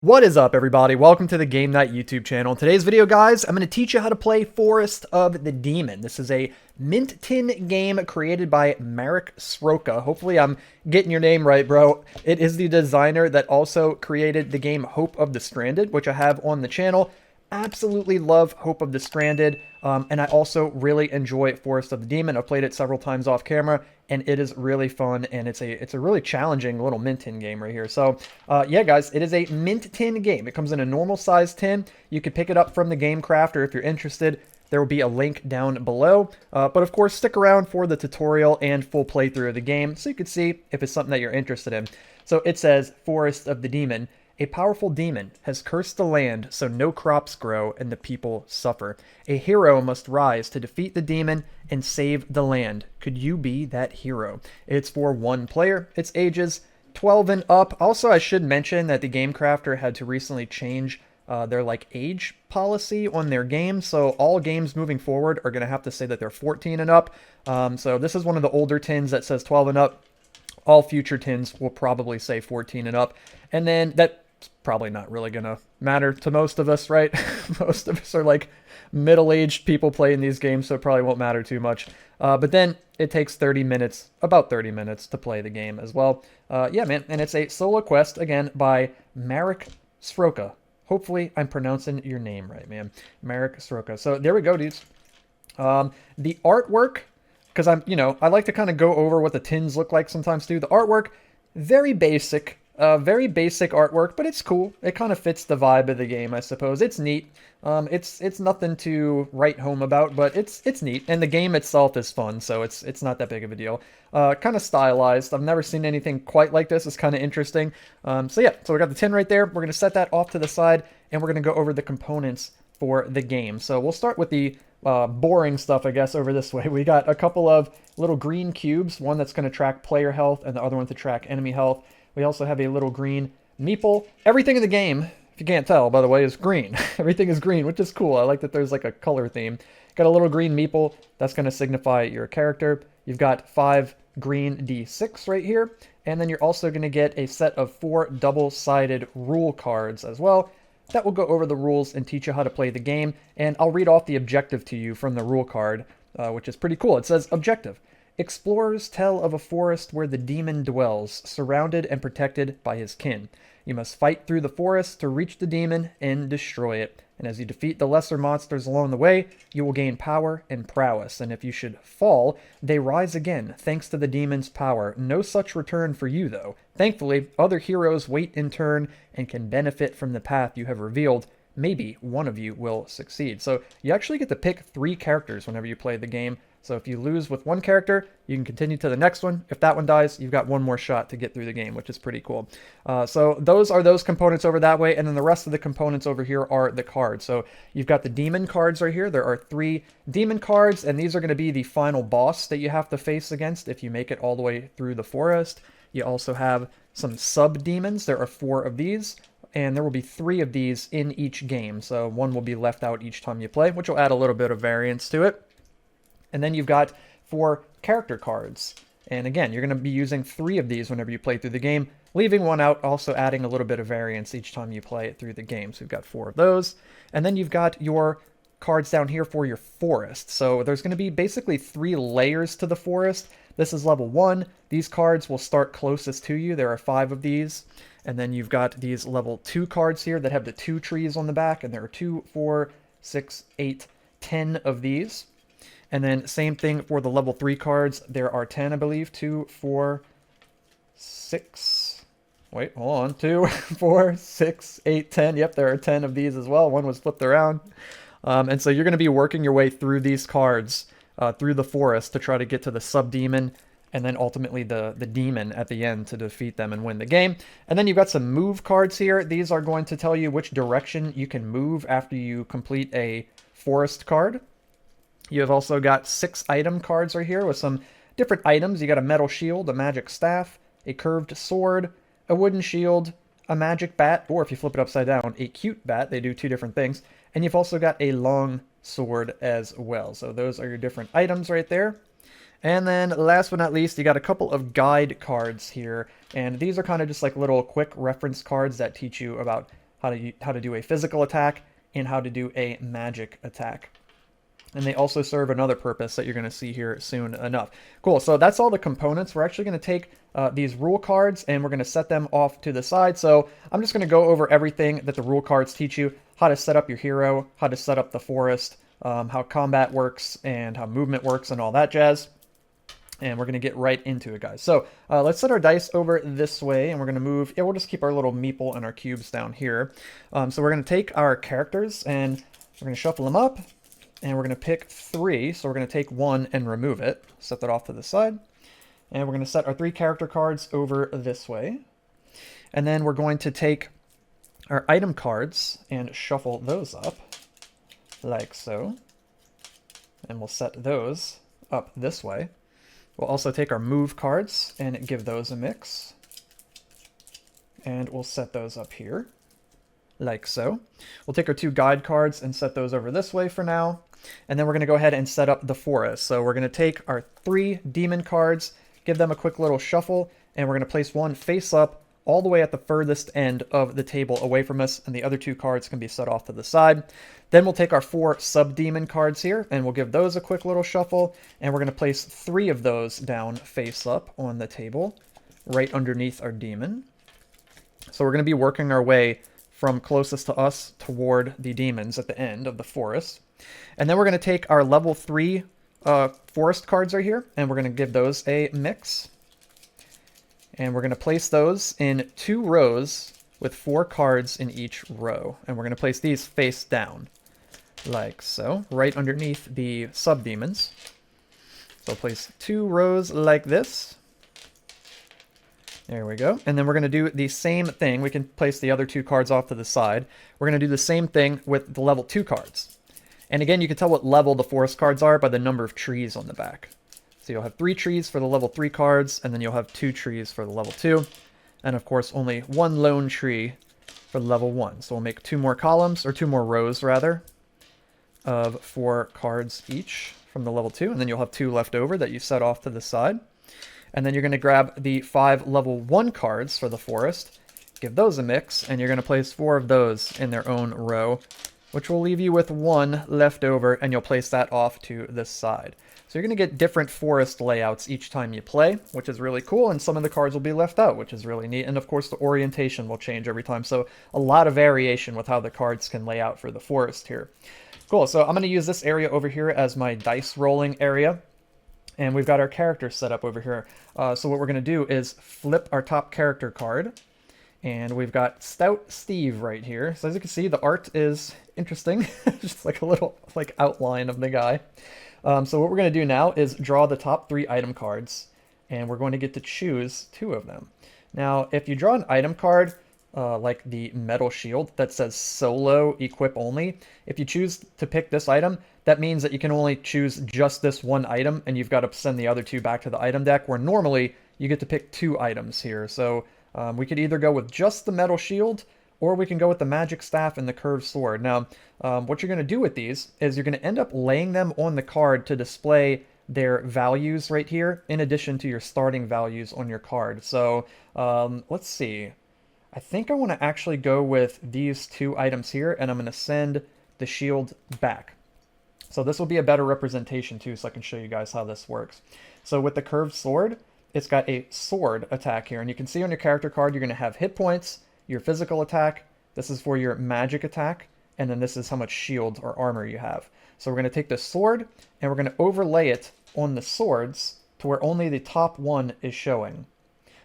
What is up, everybody? Welcome to the Game Night YouTube channel. In today's video, guys, I'm going to teach you how to play Forest of the Demon. This is a Mint Tin game created by Marek Sroka. Hopefully I'm getting your name right, bro. It is the designer that also created the game Hope of the Stranded, which I have on the channel. Absolutely love Hope of the Stranded, and I also really enjoy Forest of the Demon. I've played it several times off camera, and it is really fun, and it's a really challenging little mint tin game right here. So, yeah, guys, it is a mint tin game. It comes in a normal size tin. You can pick it up from the Game Crafter if you're interested. There will be a link down below. But of course, stick around for the tutorial and full playthrough of the game so you can see if it's something that you're interested in. So it says, Forest of the Demon. A powerful demon has cursed the land so no crops grow and the people suffer. A hero must rise to defeat the demon and save the land. Could you be that hero? It's for one player. It's ages 12 and up. Also, I should mention that the Game Crafter had to recently change their age policy on their games. So all games moving forward are going to have to say that they're 14 and up. So this is one of the older tins that says 12 and up. All future tins will probably say 14 and up. And then that's probably not really going to matter to most of us, right? Most of us are like middle-aged people playing these games, so it probably won't matter too much. But then it takes 30 minutes, about 30 minutes to play the game as well. Yeah, man, and it's a solo quest, again, by Marek Sroka. Hopefully I'm pronouncing your name right, man. Marek Sroka. So there we go, dudes. The artwork, because I like to kind of go over what the tins look like sometimes too. The artwork, very basic. Very basic artwork, but it's cool. It kind of fits the vibe of the game, I suppose. It's neat. It's nothing to write home about, but it's neat. And the game itself is fun, so it's not that big of a deal. Kind of stylized. I've never seen anything quite like this. It's kind of interesting. So yeah, so we got the tin right there. We're going to set that off to the side, and we're going to go over the components for the game. So we'll start with the boring stuff, I guess, over this way. We got a couple of little green cubes, one that's going to track player health and the other one to track enemy health. We also have a little green meeple. Everything in the game, if you can't tell, by the way, is green. Everything is green, which is cool. I like that there's like a color theme. Got a little green meeple. That's going to signify your character. You've got 5 green D6 right here. And then you're also going to get a set of 4 double-sided rule cards as well. That will go over the rules and teach you how to play the game. And I'll read off the objective to you from the rule card, which is pretty cool. It says, Objective. Explorers tell of a forest where the demon dwells, surrounded and protected by his kin. You must fight through the forest to reach the demon and destroy it. And as you defeat the lesser monsters along the way, you will gain power and prowess. And if you should fall, they rise again, thanks to the demon's power. No such return for you, though. Thankfully, other heroes wait in turn and can benefit from the path you have revealed. Maybe one of you will succeed. So you actually get to pick 3 characters whenever you play the game. So if you lose with one character, you can continue to the next one. If that one dies, you've got one more shot to get through the game, which is pretty cool. So those are those components over that way, and then the rest of the components over here are the cards. So you've got the demon cards right here. There are 3 demon cards, and these are going to be the final boss that you have to face against if you make it all the way through the forest. You also have some sub-demons. There are 4 of these, and there will be 3 of these in each game. So one will be left out each time you play, which will add a little bit of variance to it. And then you've got 4 character cards. And again, you're going to be using 3 of these whenever you play through the game, leaving one out, also adding a little bit of variance each time you play it through the game. So you've got 4 of those. And then you've got your cards down here for your forest. So there's going to be basically 3 layers to the forest. This is level 1. These cards will start closest to you. There are 5 of these. And then you've got these level 2 cards here that have the 2 trees on the back. And there are 2, 4, 6, 8, 10 of these. And then same thing for the level 3 cards. There are 10, I believe. 2, 4, 6. Wait, hold on. 2, 4, 6, 8, 10. Yep, there are 10 of these as well. One was flipped around. And so you're going to be working your way through these cards, through the forest to try to get to the sub-demon, and then ultimately the demon at the end to defeat them and win the game. And then you've got some move cards here. These are going to tell you which direction you can move after you complete a forest card. You have also got 6 item cards right here with some different items. You got a metal shield, a magic staff, a curved sword, a wooden shield, a magic bat, or if you flip it upside down, a cute bat. They do 2 different things. And you've also got a long sword as well. So those are your different items right there. And then last but not least, you got a couple of guide cards here. And these are kind of just like little quick reference cards that teach you about how to do a physical attack, and how to do a magic attack. And they also serve another purpose that you're going to see here soon enough. Cool, so that's all the components. We're actually going to take these rule cards and we're going to set them off to the side. So I'm just going to go over everything that the rule cards teach you, how to set up your hero, how to set up the forest, how combat works, and how movement works, and all that jazz. And we're going to get right into it, guys. So let's set our dice over this way, and we're going to move. Yeah, we'll just keep our little meeple and our cubes down here. So we're going to take our characters, and we're going to shuffle them up. And we're going to pick 3, so we're going to take 1 and remove it. Set that off to the side. And we're going to set our 3 character cards over this way. And then we're going to take our item cards and shuffle those up, like so. And we'll set those up this way. We'll also take our move cards and give those a mix. And we'll set those up here, like so. We'll take our 2 guide cards and set those over this way for now. And then we're going to go ahead and set up the forest. So we're going to take our 3 demon cards, give them a quick little shuffle, and we're going to place one face up all the way at the furthest end of the table away from us, and the other 2 cards can be set off to the side. Then we'll take our 4 sub-demon cards here, and we'll give those a quick little shuffle, and we're going to place 3 of those down face up on the table, right underneath our demon. So we're going to be working our way from closest to us toward the demons at the end of the forest. And then we're going to take our level 3 forest cards right here, and we're going to give those a mix. And we're going to place those in 2 rows with 4 cards in each row. And we're going to place these face down, like so, right underneath the sub-demons. So place 2 rows like this. There we go. And then we're going to do the same thing. We can place the other 2 cards off to the side. We're going to do the same thing with the level 2 cards. And again, you can tell what level the forest cards are by the number of trees on the back. So you'll have 3 trees for the level 3 cards, and then you'll have 2 trees for the level 2. And of course, only 1 lone tree for level 1. So we'll make 2 more columns, or 2 more rows rather, of 4 cards each from the level 2. And then you'll have 2 left over that you set off to the side. And then you're going to grab the 5 level 1 cards for the forest, give those a mix, and you're going to place 4 of those in their own row, which will leave you with 1 left over, and you'll place that off to this side. So you're going to get different forest layouts each time you play, which is really cool, and some of the cards will be left out, which is really neat. And of course, the orientation will change every time, so a lot of variation with how the cards can lay out for the forest here. Cool, so I'm going to use this area over here as my dice rolling area. And we've got our characters set up over here. So what we're going to do is flip our top character card. And we've got Stout Steve right here. So as you can see, the art is interesting. Just like a little outline of the guy. So what we're going to do now is draw the top 3 item cards. And we're going to get to choose 2 of them. Now, if you draw an item card, like the metal shield that says solo equip only, if you choose to pick this item, that means that you can only choose just this one item, and you've got to send the other 2 back to the item deck, where normally you get to pick 2 items here. So we could either go with just the metal shield, or we can go with the magic staff and the curved sword. Now, what you're going to do with these is you're going to end up laying them on the card to display their values right here, in addition to your starting values on your card. So let's see. I think I want to actually go with these 2 items here, and I'm going to send the shield back. So this will be a better representation too, so I can show you guys how this works. So with the curved sword, it's got a sword attack here, and you can see on your character card you're going to have hit points, your physical attack, this is for your magic attack, and then this is how much shield or armor you have. So we're going to take the sword, and we're going to overlay it on the swords to where only the top 1 is showing.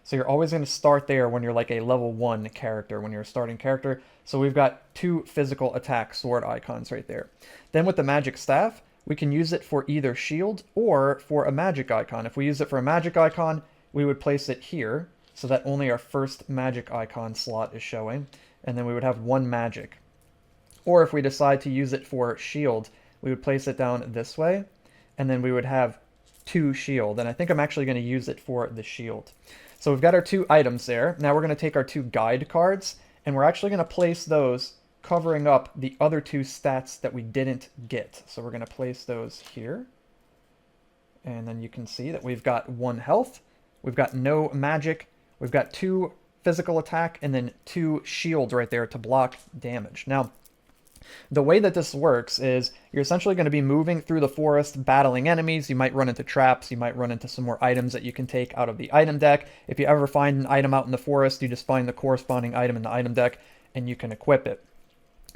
So you're always going to start there when you're like a level 1 character, when you're a starting character. So we've got 2 physical attack sword icons right there. Then with the magic staff, we can use it for either shield or for a magic icon. If we use it for a magic icon, we would place it here so that only our first magic icon slot is showing, and then we would have 1 magic. Or if we decide to use it for shield, we would place it down this way, and then we would have 2 shield. And I think I'm actually going to use it for the shield. So we've got our 2 items there. Now we're going to take our 2 guide cards, and we're actually going to place those covering up the other 2 stats that we didn't get. So we're going to place those here. And then you can see that we've got 1 health, we've got no magic, we've got 2 physical attack and then 2 shields right there to block damage. Now, the way that this works is you're essentially going to be moving through the forest, battling enemies. You might run into traps. You might run into some more items that you can take out of the item deck. If you ever find an item out in the forest, you just find the corresponding item in the item deck and you can equip it.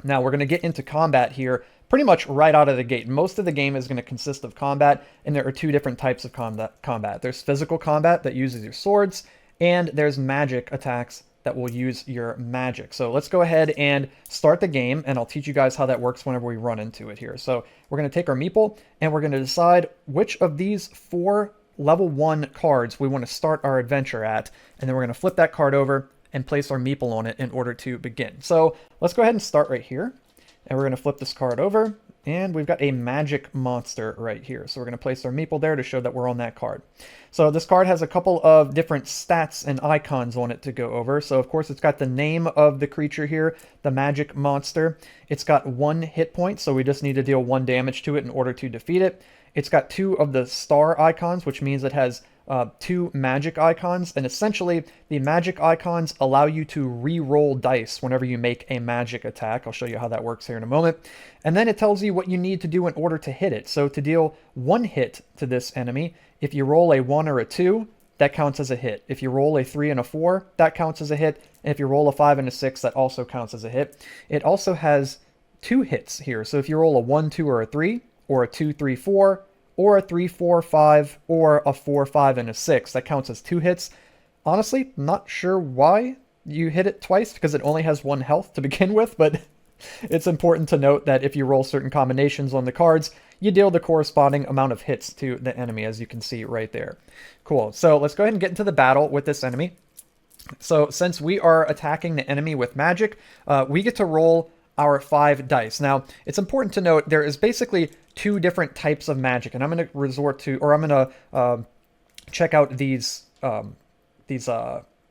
Now, we're going to get into combat here pretty much right out of the gate. Most of the game is going to consist of combat, and there are 2 different types of combat. There's physical combat that uses your swords, and there's magic attacks that will use your magic. So let's go ahead and start the game, and I'll teach you guys how that works whenever we run into it here. So we're going to take our meeple, and we're going to decide which of these 4 level 1 cards we want to start our adventure at, and then we're going to flip that card over and place our meeple on it in order to begin. So let's go ahead and start right here. And we're going to flip this card over, and we've got a magic monster right here. So we're going to place our meeple there to show that we're on that card. So this card has a couple of different stats and icons on it to go over. So of course it's got the name of the creature here, the magic monster. It's got 1 hit point, so we just need to deal 1 damage to it in order to defeat it. It's got 2 of the star icons, which means it has 2 magic icons, and essentially the magic icons allow you to re-roll dice whenever you make a magic attack. I'll show you how that works here in a moment. And then it tells you what you need to do in order to hit it. So to deal 1 hit to this enemy, if you roll a 1 or a 2, that counts as a hit. If you roll a 3 and a 4, that counts as a hit. And if you roll a 5 and a 6, that also counts as a hit. It also has 2 hits here. So if you roll a 1, 2, or a 3, or a 2, 3, 4, or a 3, 4, 5, or a 4, 5, and a 6. That counts as 2 hits. Honestly, not sure why you hit it twice, because it only has 1 health to begin with, but it's important to note that if you roll certain combinations on the cards, you deal the corresponding amount of hits to the enemy, as you can see right there. Cool, so let's go ahead and get into the battle with this enemy. So since we are attacking the enemy with magic, we get to roll our 5 dice. Now, it's important to note there is basically 2 different types of magic, and I'm going to resort to, or I'm going to check out these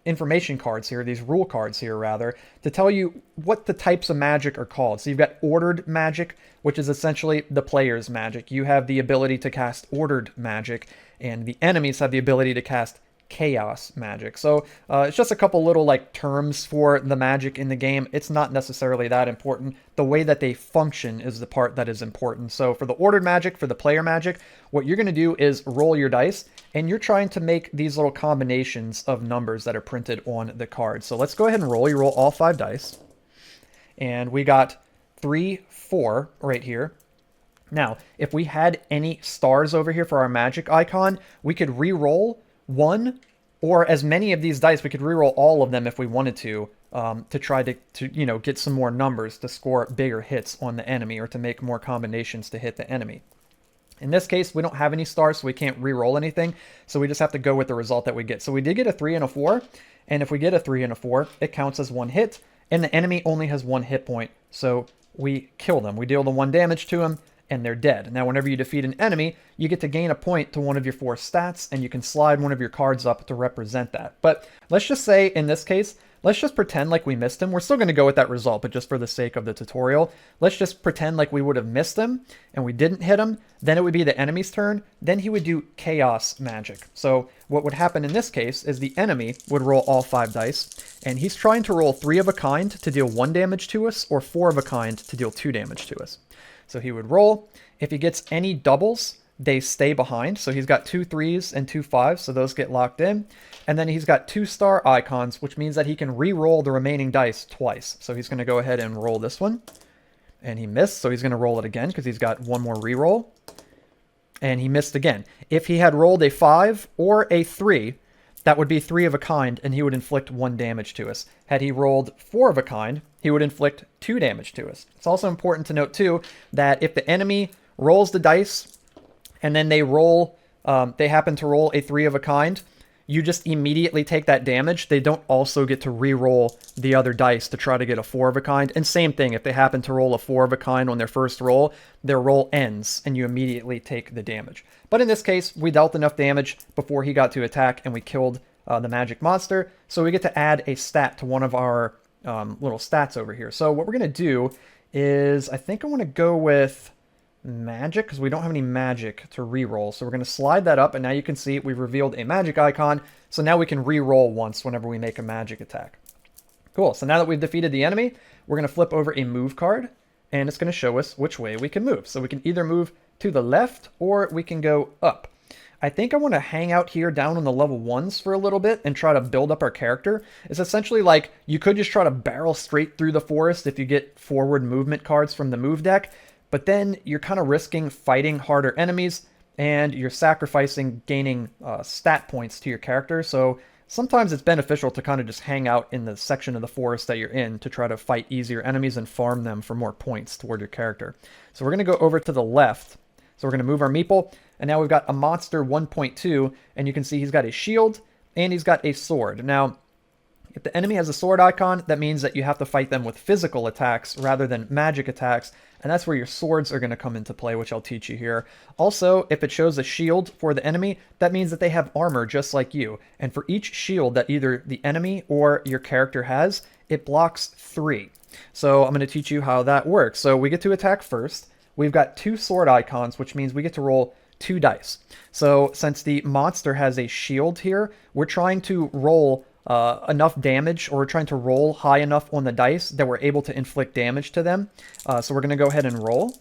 information cards here, these rule cards here rather, to tell you what the types of magic are called. So you've got ordered magic, which is essentially the player's magic. You have the ability to cast ordered magic, and the enemies have the ability to cast chaos magic. So it's just a couple little like terms for the magic in the game. It's not necessarily that important. The way that they function is the part that is important. So for the ordered magic, for the player magic, what you're going to do is roll your dice, and you're trying to make these little combinations of numbers that are printed on the card. So let's go ahead and roll. You roll all 5 dice, and we got 3, 4 right here. Now, if we had any stars over here for our magic icon, we could re-roll 1 or as many of these dice. We could reroll all of them if we wanted to try to you know, get some more numbers to score bigger hits on the enemy, or to make more combinations to hit the enemy. In this case, we don't have any stars, so we can't re-roll anything, so we just have to go with the result that we get. So we did get a 3 and a 4, and if we get a 3 and a 4, it counts as 1 hit, and the enemy only has 1 hit point, so we kill them. We deal the 1 damage to them, and they're dead. Now, whenever you defeat an enemy, you get to gain a point to one of your 4 stats, and you can slide one of your cards up to represent that. But let's just say, in this case, let's just pretend like we missed him. We're still going to go with that result, but just for the sake of the tutorial, let's just pretend like we would have missed him, and we didn't hit him. Then it would be the enemy's turn. Then he would do chaos magic. So what would happen in this case is the enemy would roll all 5 dice, and he's trying to roll 3 of a kind to deal 1 damage to us, or 4 of a kind to deal 2 damage to us. So he would roll. If he gets any doubles, they stay behind. So he's got 2 3s and 2 5s, so those get locked in. And then he's got 2 star icons, which means that he can re-roll the remaining dice twice. So he's going to go ahead and roll this one. And he missed, so he's going to roll it again because he's got 1 more re-roll. And he missed again. If he had rolled a 5 or a 3, that would be 3 of a kind, and he would inflict 1 damage to us. Had he rolled 4 of a kind, he would inflict 2 damage to us. It's also important to note, too, that if the enemy rolls the dice, and then they happen to roll a 3 of a kind, you just immediately take that damage. They don't also get to re-roll the other dice to try to get a 4 of a kind. And same thing, if they happen to roll a 4 of a kind on their first roll, their roll ends, and you immediately take the damage. But in this case, we dealt enough damage before he got to attack, and we killed the magic monster. So we get to add a stat to one of our little stats over here. So what we're going to do is, I think I want to go with magic because we don't have any magic to reroll. So we're going to slide that up, and now you can see we've revealed a magic icon. So now we can reroll once whenever we make a magic attack. Cool. So now that we've defeated the enemy, we're going to flip over a move card, and it's going to show us which way we can move. So we can either move to the left or we can go up. I think I want to hang out here down on the level 1s for a little bit and try to build up our character. It's essentially like you could just try to barrel straight through the forest if you get forward movement cards from the move deck, but then you're kind of risking fighting harder enemies and you're sacrificing gaining stat points to your character. So sometimes it's beneficial to kind of just hang out in the section of the forest that you're in to try to fight easier enemies and farm them for more points toward your character. So we're going to go over to the left. So we're going to move our meeple, and now we've got a monster 1.2, and you can see he's got a shield, and he's got a sword. Now, if the enemy has a sword icon, that means that you have to fight them with physical attacks rather than magic attacks, and that's where your swords are going to come into play, which I'll teach you here. Also, if it shows a shield for the enemy, that means that they have armor just like you, and for each shield that either the enemy or your character has, it blocks 3. So I'm going to teach you how that works. So we get to attack first. We've got 2 sword icons, which means we get to roll 2 dice. So since the monster has a shield here, we're trying to roll enough damage, or we're trying to roll high enough on the dice that we're able to inflict damage to them. So we're going to go ahead and roll.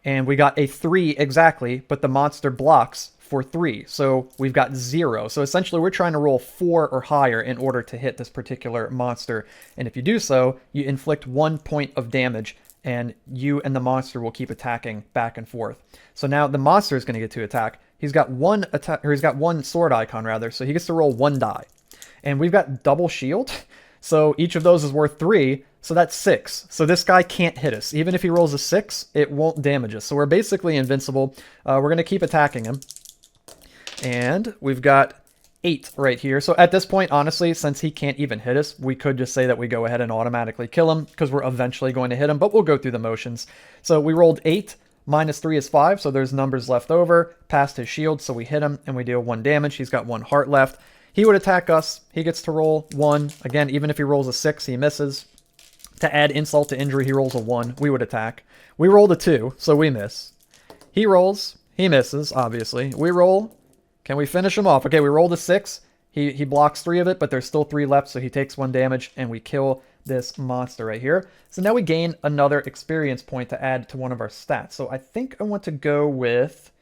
And we got a 3 exactly, but the monster blocks for 3. So we've got 0. So essentially we're trying to roll 4 or higher in order to hit this particular monster. And if you do so, you inflict 1 point of damage, and you and the monster will keep attacking back and forth. So now the monster is going to get to attack. He's got one attack, or he's got 1 sword icon rather, so he gets to roll 1 die. And we've got double shield, so each of those is worth 3, so that's 6. So this guy can't hit us. Even if he rolls a 6, it won't damage us. So we're basically invincible. We're going to keep attacking him. And we've got 8 right here. So at this point, honestly, since he can't even hit us, we could just say that we go ahead and automatically kill him because we're eventually going to hit him, but we'll go through the motions. So we rolled 8, minus 3 is 5, so there's numbers left over, past his shield, so we hit him and we deal 1 damage. He's got 1 heart left. He would attack us. He gets to roll 1. Again, even if he rolls a 6, he misses. To add insult to injury, he rolls a 1. We would attack. We rolled a 2, so we miss. He rolls. He misses, obviously. We roll. Can we finish him off? Okay, we rolled a 6. He blocks 3 of it, but there's still 3 left, so he takes 1 damage, and we kill this monster right here. So now we gain another experience point to add to one of our stats. So I think I want to go with...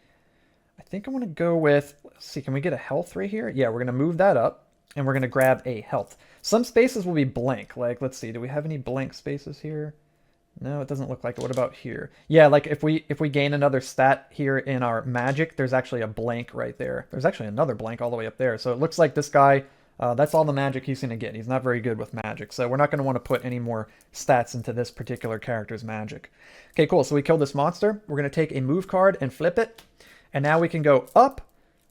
Let's see, can we get a health right here? Yeah, we're going to move that up, and we're going to grab a health. Some spaces will be blank. Like, let's see, do we have any blank spaces here? No, it doesn't look like it. What about here? Yeah, like if we gain another stat here in our magic, there's actually a blank right there. There's actually another blank all the way up there. So it looks like this guy, that's all the magic he's going to get. He's not very good with magic. So we're not going to want to put any more stats into this particular character's magic. Okay, cool. So we killed this monster. We're going to take a move card and flip it. And now we can go up,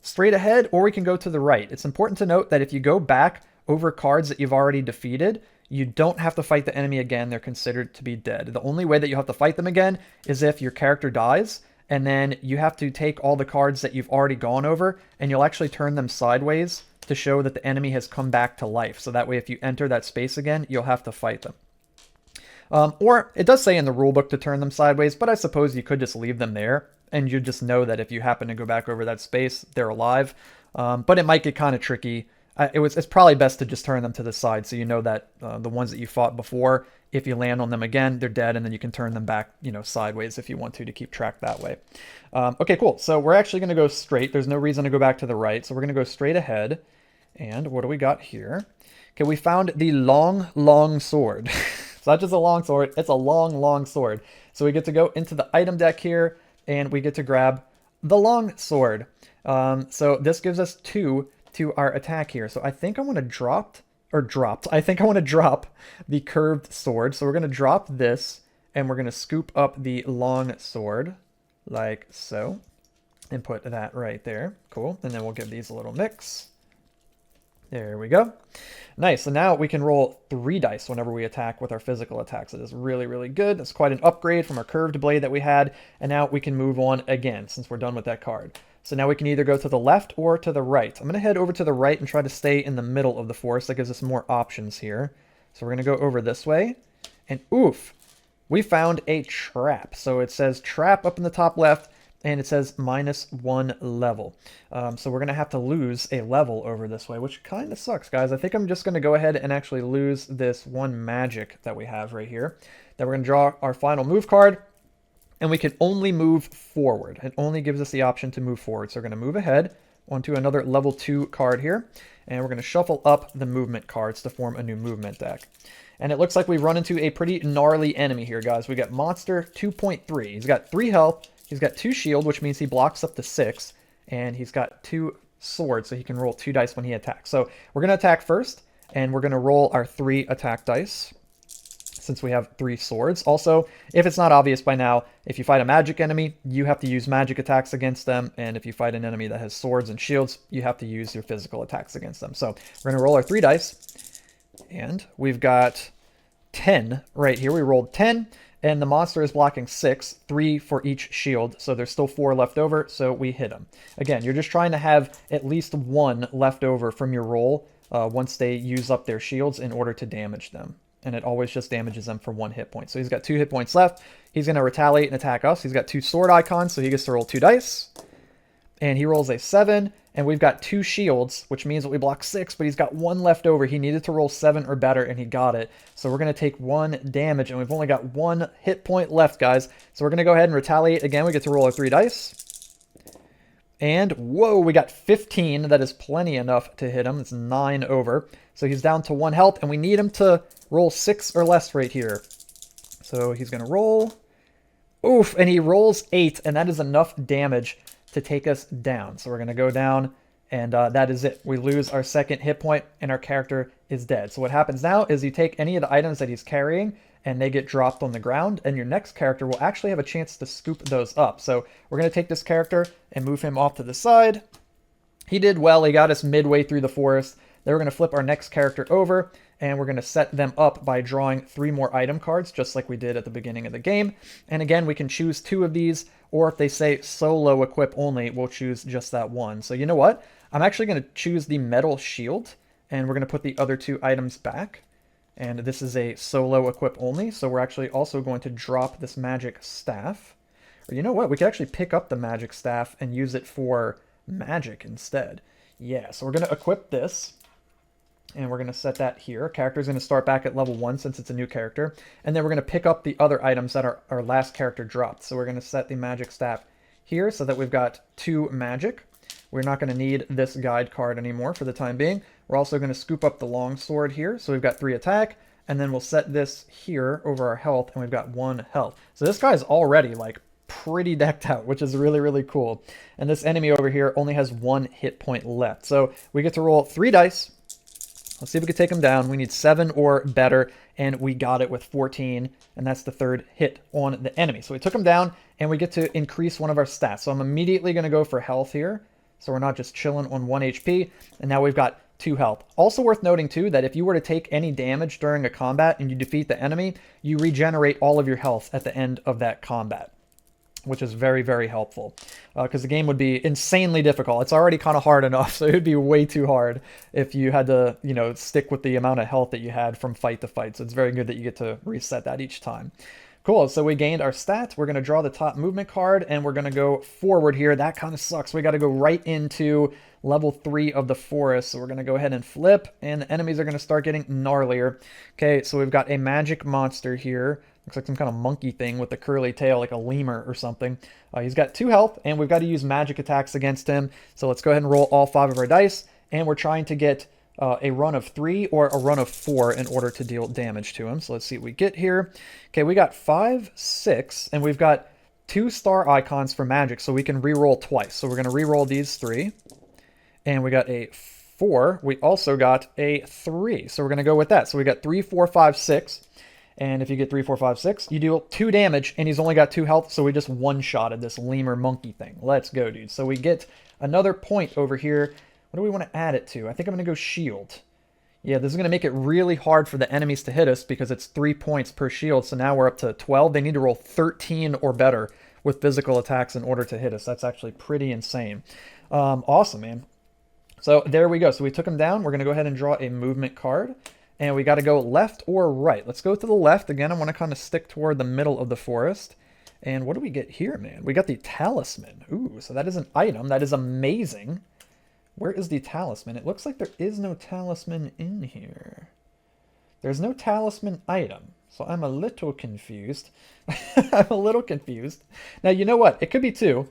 straight ahead, or we can go to the right. It's important to note that if you go back over cards that you've already defeated, you don't have to fight the enemy again. They're considered to be dead. The only way that you have to fight them again is if your character dies, and then you have to take all the cards that you've already gone over, and you'll actually turn them sideways to show that the enemy has come back to life. So that way, if you enter that space again, you'll have to fight them. Or it does say in the rulebook to turn them sideways, but I suppose you could just leave them there, and you just know that if you happen to go back over that space, they're alive. But it might get kind of tricky. It's probably best to just turn them to the side so you know that the ones that you fought before, if you land on them again, they're dead, and then you can turn them back, sideways if you want to keep track that way. Okay, cool. So we're actually going to go straight. There's no reason to go back to the right, so we're going to go straight ahead. And what do we got here? Okay, we found the long sword. It's not just a long sword, it's a long sword. So we get to go into the item deck here, and we get to grab the long sword. So this gives us 2 to our attack here. So I think I want to drop the curved sword. So we're going to drop this, and we're going to scoop up the long sword like so, and put that right there. Cool. And then we'll give these a little mix. There we go. Nice. So now we can roll 3 dice whenever we attack with our physical attacks. It is really, really good. It's quite an upgrade from our curved blade that we had. And now we can move on again since we're done with that card. So now we can either go to the left or to the right. I'm going to head over to the right and try to stay in the middle of the forest. That gives us more options here. So we're going to go over this way. And oof, we found a trap. So it says trap up in the top left, and it says -1 level. So we're going to have to lose a level over this way, which kind of sucks, guys. I think I'm just going to go ahead and actually lose this one magic that we have right here. Then we're going to draw our final move card, and we can only move forward. It only gives us the option to move forward. So we're going to move ahead onto another level 2 card here, and we're going to shuffle up the movement cards to form a new movement deck. And it looks like we've run into a pretty gnarly enemy here, guys. We got Monster 2.3. He's got 3 health. He's got 2 shield, which means he blocks up to 6. And he's got 2 swords, so he can roll 2 dice when he attacks. So we're going to attack first, and we're going to roll our 3 attack dice, since we have 3 swords. Also, if it's not obvious by now, if you fight a magic enemy, you have to use magic attacks against them. And if you fight an enemy that has swords and shields, you have to use your physical attacks against them. So we're going to roll our 3 dice. And we've got 10 right here. We rolled 10. And the monster is blocking 6, 3 for each shield, so there's still 4 left over, so we hit him. Again, you're just trying to have at least 1 left over from your roll once they use up their shields in order to damage them. And it always just damages them for 1 hit point. So he's got 2 hit points left. He's going to retaliate and attack us. He's got 2 sword icons, so he gets to roll 2 dice. And he rolls a 7, and we've got 2 shields, which means that we block 6, but he's got 1 left over. He needed to roll 7 or better, and he got it. So we're going to take 1 damage, and we've only got 1 hit point left, guys. So we're going to go ahead and retaliate again. We get to roll our 3 dice. And, whoa, we got 15. That is plenty enough to hit him. It's 9 over. So he's down to 1 health, and we need him to roll 6 or less right here. So he's going to roll. Oof, and he rolls 8, and that is enough damage to take us down. So we're going to go down, and that is it. We lose our 2nd hit point, and our character is dead. So what happens now is you take any of the items that he's carrying, and they get dropped on the ground, and your next character will actually have a chance to scoop those up. So we're going to take this character and move him off to the side. He did well. He got us midway through the forest. Then we're going to flip our next character over, and we're going to set them up by drawing 3 more item cards, just like we did at the beginning of the game. And again, we can choose 2 of these, or if they say solo equip only, we'll choose just that one. So you know what? I'm actually going to choose the metal shield, and we're going to put the other 2 items back. And this is a solo equip only, so we're actually also going to drop this magic staff. Or you know what? We could actually pick up the magic staff and use it for magic instead. Yeah, so we're going to equip this. And we're going to set that here. Character's going to start back at level 1 since it's a new character. And then we're going to pick up the other items that our last character dropped. So we're going to set the magic staff here so that we've got 2 magic. We're not going to need this guide card anymore for the time being. We're also going to scoop up the long sword here. So we've got 3 attack. And then we'll set this here over our health. And we've got 1 health. So this guy's already like pretty decked out, which is really, really cool. And this enemy over here only has 1 hit point left. So we get to roll 3 dice. Let's see if we can take him down. We need 7 or better, and we got it with 14, and that's the 3rd hit on the enemy. So we took him down, and we get to increase one of our stats. So I'm immediately going to go for health here, so we're not just chilling on 1 HP, and now we've got 2 health. Also worth noting, too, that if you were to take any damage during a combat and you defeat the enemy, you regenerate all of your health at the end of that combat, which is very, very helpful, because the game would be insanely difficult. It's already kind of hard enough, so it would be way too hard if you had to, you know, stick with the amount of health that you had from fight to fight. So it's very good that you get to reset that each time. Cool, so we gained our stats. We're going to draw the top movement card, and we're going to go forward here. That kind of sucks. We got to go right into level 3 of the forest. So we're going to go ahead and flip, and the enemies are going to start getting gnarlier. Okay, so we've got a magic monster here. Looks like some kind of monkey thing with a curly tail, like a lemur or something. He's got 2 health, and we've got to use magic attacks against him. So let's go ahead and roll all 5 of our dice, and we're trying to get a run of 3 or a run of 4 in order to deal damage to him. So let's see what we get here. Okay, we got 5, 6, and we've got 2 star icons for magic, so we can re-roll twice. So we're going to re-roll these 3, and we got a 4. We also got a 3, so we're going to go with that. So we got 3, 4, 5, 6. And if you get 3, 4, 5, 6, you deal 2 damage, and he's only got 2 health, so we just one-shotted this lemur monkey thing. Let's go, dude. So we get another point over here. What do we want to add it to? I think I'm going to go shield. Yeah, this is going to make it really hard for the enemies to hit us because it's 3 points per shield, so now we're up to 12. They need to roll 13 or better with physical attacks in order to hit us. That's actually pretty insane. Awesome, man. So there we go. So we took him down. We're going to go ahead and draw a movement card. And we got to go left or right. Let's go to the left. Again, I want to kind of stick toward the middle of the forest. And what do we get here, man? We got the talisman. Ooh, so that is an item. That is amazing. Where is the talisman? It looks like there is no talisman in here. There's no talisman item. So I'm a little confused. I'm a little confused. Now, you know what? It could be two.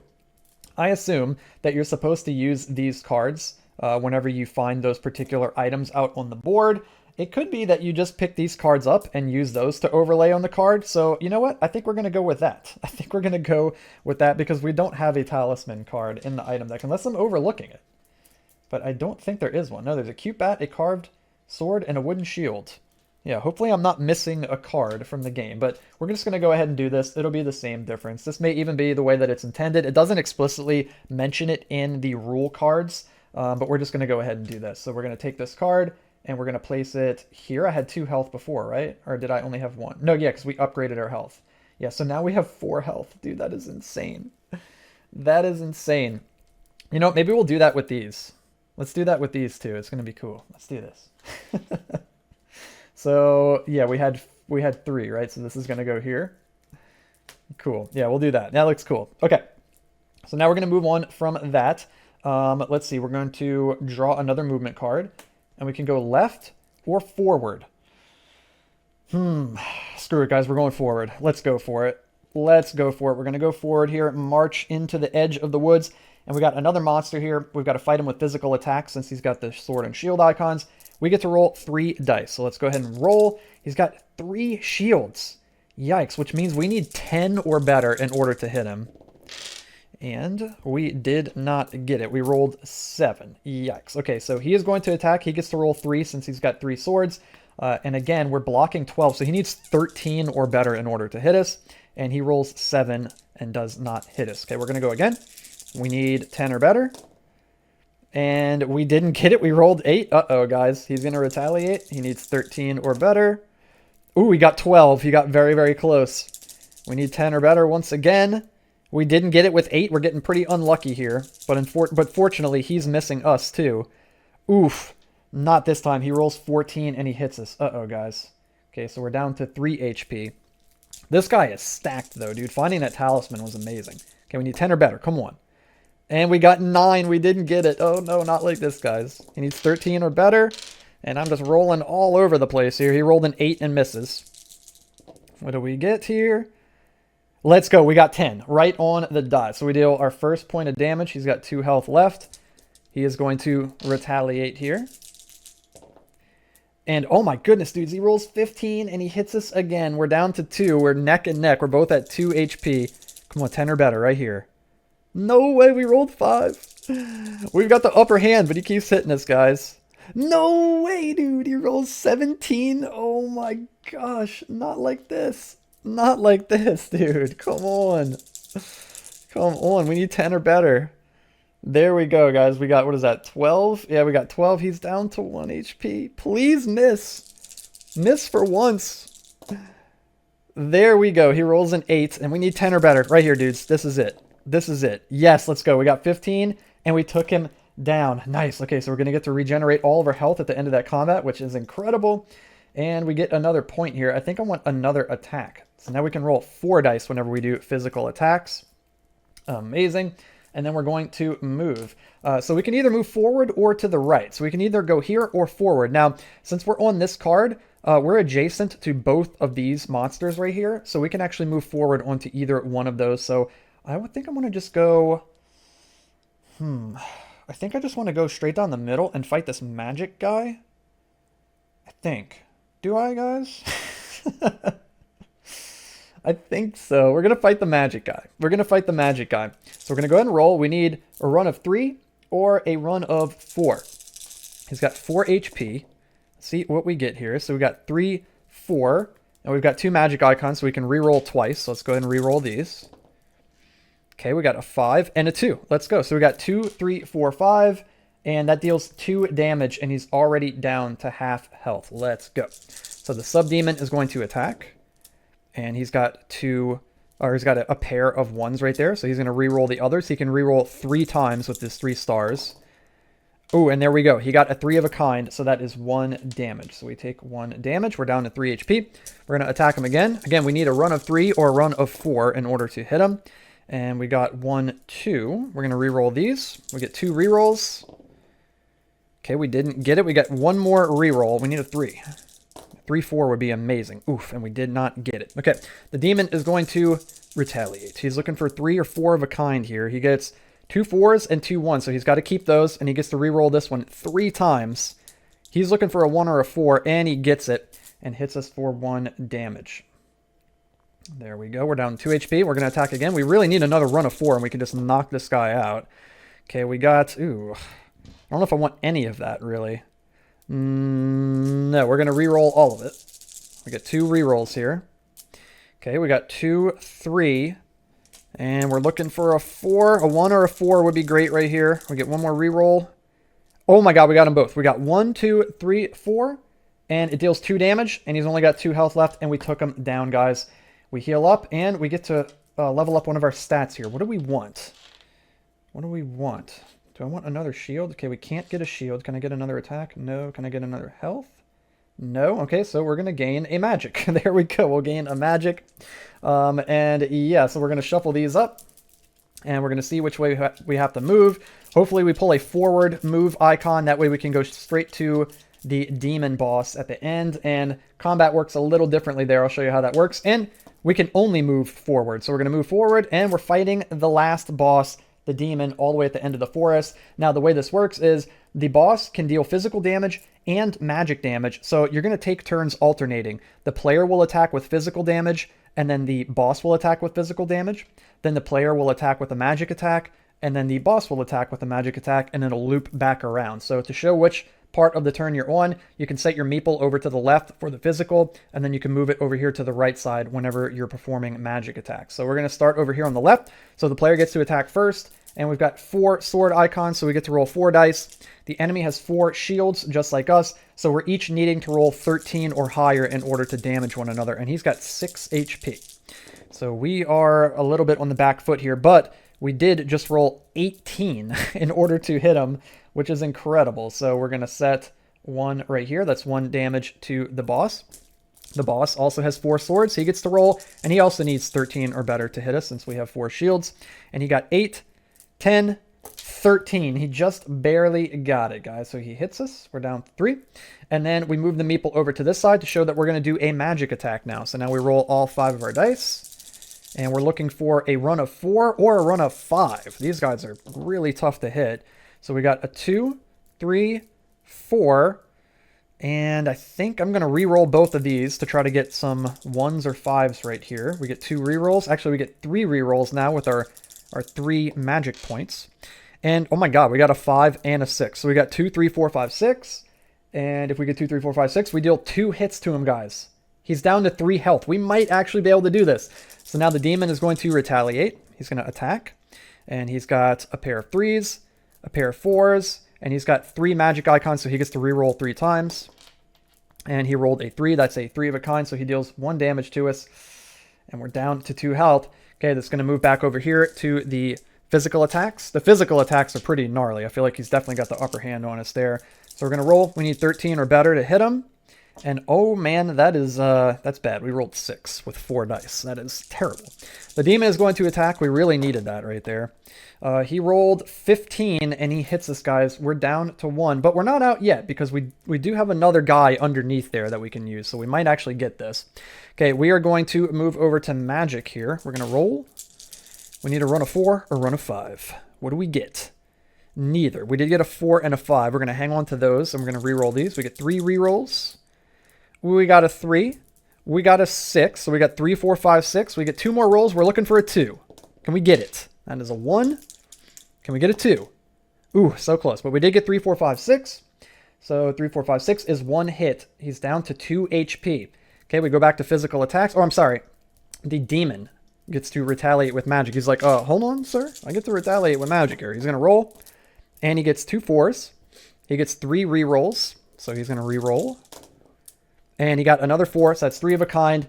I assume that you're supposed to use these cards whenever you find those particular items out on the board. It could be that you just pick these cards up and use those to overlay on the card. So, you know what? I think we're going to go with that. I think we're going to go with that because we don't have a talisman card in the item deck, unless I'm overlooking it. But I don't think there is one. No, there's a cute bat, a carved sword, and a wooden shield. Yeah, hopefully I'm not missing a card from the game, but we're just going to go ahead and do this. It'll be the same difference. This may even be the way that it's intended. It doesn't explicitly mention it in the rule cards, but we're just going to go ahead and do this. So we're going to take this card, and we're going to place it here. I had 2 health before, right? Or did I only have 1? No, yeah, because we upgraded our health. Yeah, so now we have 4 health. Dude, that is insane. That is insane. You know, maybe we'll do that with these. Let's do that with these two. It's going to be cool. Let's do this. So, yeah, we had 3, right? So this is going to go here. Cool. Yeah, we'll do that. That looks cool. Okay. So now we're going to move on from that. Let's see. We're going to draw another movement card. And we can go left or forward. Screw it, guys. We're going forward. Let's go for it. Let's go for it. We're going to go forward here, march into the edge of the woods. And we got another monster here. We've got to fight him with physical attacks since he's got the sword and shield icons. We get to roll 3 dice. So let's go ahead and roll. He's got 3 shields. Yikes, which means we need 10 or better in order to hit him. And we did not get it. We rolled 7. Yikes. Okay, so he is going to attack. He gets to roll 3 since he's got 3 swords. And again, we're blocking 12, so he needs 13 or better in order to hit us. And he rolls 7 and does not hit us. Okay, we're going to go again. We need 10 or better. And we didn't get it. We rolled 8. Uh-oh, guys. He's going to retaliate. He needs 13 or better. Ooh, we got 12. He got very, very close. We need 10 or better once again. We didn't get it with 8. We're getting pretty unlucky here. But fortunately, he's missing us too. Oof. Not this time. He rolls 14 and he hits us. Uh-oh, guys. Okay, so we're down to 3 HP. This guy is stacked, though, dude. Finding that talisman was amazing. Okay, we need 10 or better. Come on. And we got 9. We didn't get it. Oh, no, not like this, guys. He needs 13 or better. And I'm just rolling all over the place here. He rolled an 8 and misses. What do we get here? Let's go. We got 10 right on the dot. So we deal our first point of damage. He's got 2 health left. He is going to retaliate here. And oh my goodness, dudes, he rolls 15 and he hits us again. We're down to 2. We're neck and neck. We're both at 2 HP. Come on, 10 or better right here. No way, we rolled 5. We've got the upper hand, but he keeps hitting us, guys. No way, dude. He rolls 17. Oh my gosh. Not like this. Not like this, dude. Come on. Come on. We need 10 or better. There we go, guys. We got, what is that, 12? Yeah, we got 12. He's down to 1 HP. Please miss. Miss for once. There we go. He rolls an 8, and we need 10 or better. Right here, dudes. This is it. This is it. Yes, let's go. We got 15, and we took him down. Nice. Okay, so we're going to get to regenerate all of our health at the end of that combat, which is incredible. And we get another point here. I think I want another attack. So now we can roll 4 dice whenever we do physical attacks. Amazing. And then we're going to move. So we can either move forward or to the right. So we can either go here or forward. Now, since we're on this card, we're adjacent to both of these monsters right here. So we can actually move forward onto either one of those. So I would think I'm going to just go... I think I just want to go straight down the middle and fight this magic guy. I think. Do I, guys? I think so. We're going to fight the magic guy. We're going to fight the magic guy. So we're going to go ahead and roll. We need a run of 3 or a run of 4. He's got 4 HP. Let's see what we get here. So we got 3, 4. And we've got 2 magic icons, so we can re-roll twice. So let's go ahead and re-roll these. Okay, we got a 5 and a 2. Let's go. So we got 2, 3, 4, 5. And that deals 2 damage, and he's already down to half health. Let's go. So the subdemon is going to attack. And he's got a pair of 1s right there. So he's going to re-roll the others. He can re-roll 3 times with his 3 stars. Oh, and there we go. He got a 3 of a kind, so that is 1 damage. So we take 1 damage. We're down to 3 HP. We're going to attack him again. Again, we need a run of 3 or a run of 4 in order to hit him. And we got 1, 2. We're going to reroll these. We get 2 rerolls. Okay, we didn't get it. We got 1 more reroll. We need a 3. 3, 4 would be amazing. Oof, and we did not get it. Okay, the demon is going to retaliate. He's looking for 3 or 4 of a kind here. He gets 2 4s and 2 1s, so he's got to keep those, and he gets to reroll this one 3 times. He's looking for a 1 or a 4, and he gets it, and hits us for 1 damage. There we go. We're down 2 HP. We're going to attack again. We really need another run of 4, and we can just knock this guy out. Okay, we got... Ooh. I don't know if I want any of that, really. No, we're going to reroll all of it. We get 2 rerolls here. Okay, we got 2, 3... And we're looking for a 4. A 1 or a 4 would be great right here. We get 1 more reroll. Oh my god, we got them both. We got 1, 2, 3, 4. And it deals 2 damage. And he's only got 2 health left. And we took him down, guys. We heal up. And we get to level up one of our stats here. What do we want? What do we want? Do I want another shield? Okay, we can't get a shield. Can I get another attack? No. Can I get another health? No. Okay, so we're going to gain a magic. There we go. We'll gain a magic. And yeah, so we're going to shuffle these up. And we're going to see which way we have to move. Hopefully we pull a forward move icon. That way we can go straight to the demon boss at the end. And combat works a little differently there. I'll show you how that works. And we can only move forward. So we're going to move forward. And we're fighting the last boss, the demon, all the way at the end of the forest. Now, the way this works is the boss can deal physical damage and magic damage. So you're going to take turns alternating. The player will attack with physical damage, and then the boss will attack with physical damage. Then the player will attack with a magic attack, and then the boss will attack with a magic attack, and it'll loop back around. So to show which part of the turn you're on, you can set your meeple over to the left for the physical, and then you can move it over here to the right side whenever you're performing magic attacks. So we're going to start over here on the left. So the player gets to attack first, and we've got 4 sword icons, so we get to roll 4 dice. The enemy has 4 shields, just like us, so we're each needing to roll 13 or higher in order to damage one another, and he's got 6 HP. So we are a little bit on the back foot here, but we did just roll 18 in order to hit him, which is incredible. So we're going to set 1 right here. That's 1 damage to the boss. The boss also has 4 swords, so he gets to roll, and he also needs 13 or better to hit us since we have 4 shields. And he got 8, 10, 13. He just barely got it, guys. So he hits us. We're down 3. And then we move the meeple over to this side to show that we're going to do a magic attack now. So now we roll all 5 of our dice. And we're looking for a run of 4 or a run of 5. These guys are really tough to hit. So we got a 2, 3, 4. And I think I'm going to re-roll both of these to try to get some 1s or 5s right here. We get 2 re-rolls. Actually, we get 3 re-rolls now with our 3 magic points. And oh my god, we got a 5 and a 6. So we got 2, 3, 4, 5, 6. And if we get 2, 3, 4, 5, 6, we deal 2 hits to him, guys. He's down to 3 health. We might actually be able to do this. So now the demon is going to retaliate. He's going to attack. And he's got a pair of 3s, a pair of 4s, and he's got 3 magic icons, so he gets to re-roll 3 times. And he rolled a 3. That's a 3 of a kind, so he deals 1 damage to us. And we're down to 2 health. Okay, that's going to move back over here to the physical attacks. The physical attacks are pretty gnarly. I feel like he's definitely got the upper hand on us there. So we're going to roll. We need 13 or better to hit him. And oh man, that is that's bad. We rolled 6 with 4 dice. That is terrible. The demon is going to attack. We really needed that right there. He rolled 15 and he hits us, guys. We're down to 1, but we're not out yet because we do have another guy underneath there that we can use. So we might actually get this. Okay, we are going to move over to magic here. We're going to roll. We need a run of 4 or run of 5. What do we get? Neither. We did get a 4 and a 5. We're going to hang on to those and we're going to re-roll these. We get 3 re-rolls. We got a 3. We got a 6. So we got 3, 4, 5, 6. We get 2 more rolls. We're looking for a 2. Can we get it? That is a 1. Can we get a 2? Ooh, so close. But we did get 3, 4, 5, 6. So 3, 4, 5, 6 is 1 hit. He's down to 2 HP. Okay, we go back to physical attacks. Oh, I'm sorry. The demon gets to retaliate with magic. He's like, hold on, sir. I get to retaliate with magic here. He's going to roll. And he gets 2 4s. He gets 3 re-rolls. So he's going to re-roll. And he got another 4, so that's 3 of a kind.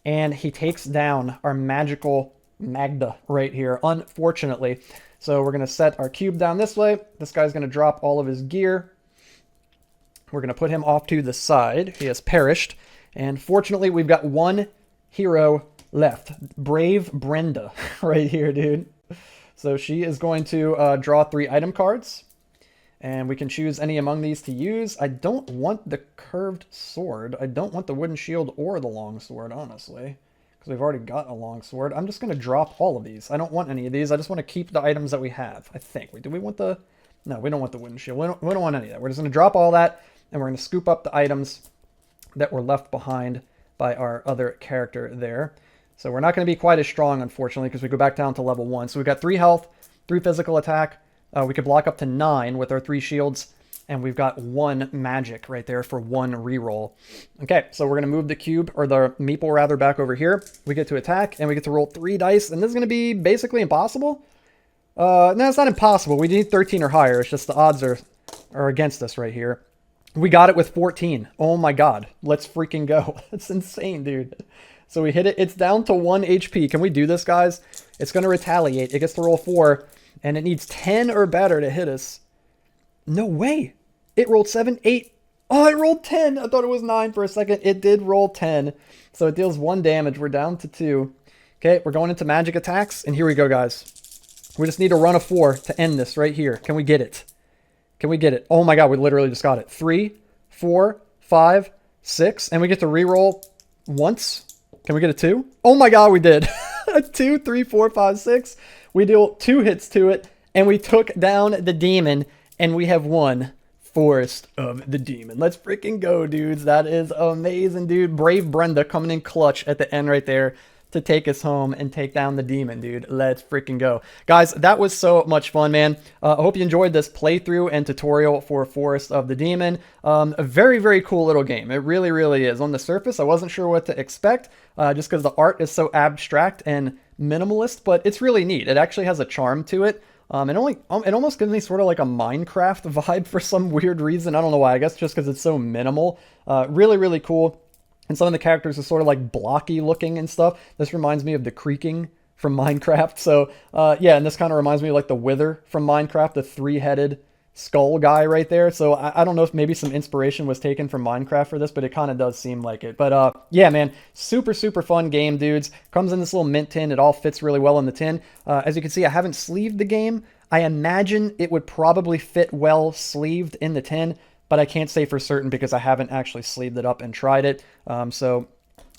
And he takes down our magical Magda right here, unfortunately. So we're going to set our cube down this way. This guy's going to drop all of his gear. We're going to put him off to the side. He has perished. And fortunately, we've got one hero left. Brave Brenda right here, dude. So she is going to draw 3 item cards. And we can choose any among these to use. I don't want the curved sword. I don't want the wooden shield or the long sword, honestly. Because we've already got a long sword. I'm just going to drop all of these. I don't want any of these. I just want to keep the items that we have, I think. Wait, do we want the... No, we don't want the wooden shield. We don't want any of that. We're just going to drop all that, and we're going to scoop up the items that were left behind by our other character there. So we're not going to be quite as strong, unfortunately, because we go back down to level 1. So we've got 3 health, 3 physical attack. We could block up to 9 with our 3 shields, and we've got 1 magic right there for 1 reroll. Okay, so we're going to move the cube, or the meeple rather, back over here. We get to attack, and we get to roll 3 dice, and this is going to be basically impossible. No, it's not impossible. We need 13 or higher. It's just the odds are against us right here. We got it with 14. Oh my god. Let's freaking go. That's insane, dude. So we hit it. It's down to 1 HP. Can we do this, guys? It's going to retaliate. It gets to roll 4. And it needs 10 or better to hit us. No way. It rolled 7, 8. Oh, it rolled 10. I thought it was 9 for a second. It did roll 10. So it deals 1 damage. We're down to 2. Okay, we're going into magic attacks. And here we go, guys. We just need a run of 4 to end this right here. Can we get it? Can we get it? Oh my god, we literally just got it. 3, 4, 5, 6. And we get to reroll once. Can we get a 2? Oh my god, we did. 2, 3, 4, 5, 6. We deal 2 hits to it, and we took down the demon, and we have won Forest of the Demon. Let's freaking go, dudes. That is amazing, dude. Brave Brenda coming in clutch at the end right there to take us home and take down the demon, dude. Let's freaking go. Guys, that was so much fun, man. I hope you enjoyed this playthrough and tutorial for Forest of the Demon. A very, very cool little game. It really, really is. On the surface, I wasn't sure what to expect, just because the art is so abstract and minimalist, but it's really neat. It actually has a charm to it. It almost gives me sort of like a Minecraft vibe for some weird reason. I don't know why. I guess just because it's so minimal. Really, really cool. And some of the characters are sort of like blocky looking and stuff. This reminds me of the creaking from Minecraft. So, yeah, and this kind of reminds me of like the Wither from Minecraft, the 3-headed skull guy right there. So I don't know if maybe some inspiration was taken from Minecraft for this, but it kind of does seem like it. But yeah, man, super, super fun game, dudes. Comes in this little mint tin. It all fits really well in the tin. As you can see, I haven't sleeved the game. I imagine it would probably fit well sleeved in the tin, but I can't say for certain because I haven't actually sleeved it up and tried it. So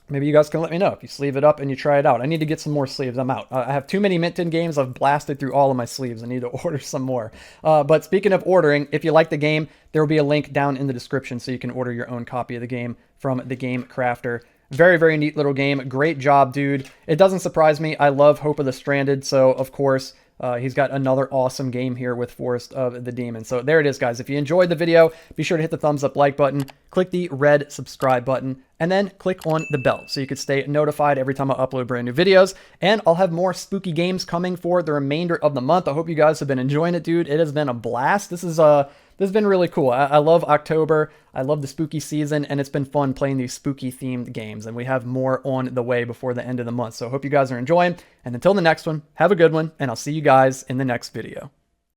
maybe you guys can let me know if you sleeve it up and you try it out. I need to get some more sleeves. I'm out. I have too many Mint Tin games. I've blasted through all of my sleeves. I need to order some more. But speaking of ordering, if you like the game, there will be a link down in the description so you can order your own copy of the game from the Game Crafter. Very, very neat little game. Great job, dude. It doesn't surprise me. I love Hope of the Stranded, so of course... he's got another awesome game here with Forest of the Demon. So there it is, guys. If you enjoyed the video, be sure to hit the thumbs up like button, click the red subscribe button, and then click on the bell so you can stay notified every time I upload brand new videos. And I'll have more spooky games coming for the remainder of the month. I hope you guys have been enjoying it, dude. It has been a blast. This has been really cool. I love October. I love the spooky season, and it's been fun playing these spooky themed games. And we have more on the way before the end of the month. So I hope you guys are enjoying. And until the next one, have a good one, and I'll see you guys in the next video.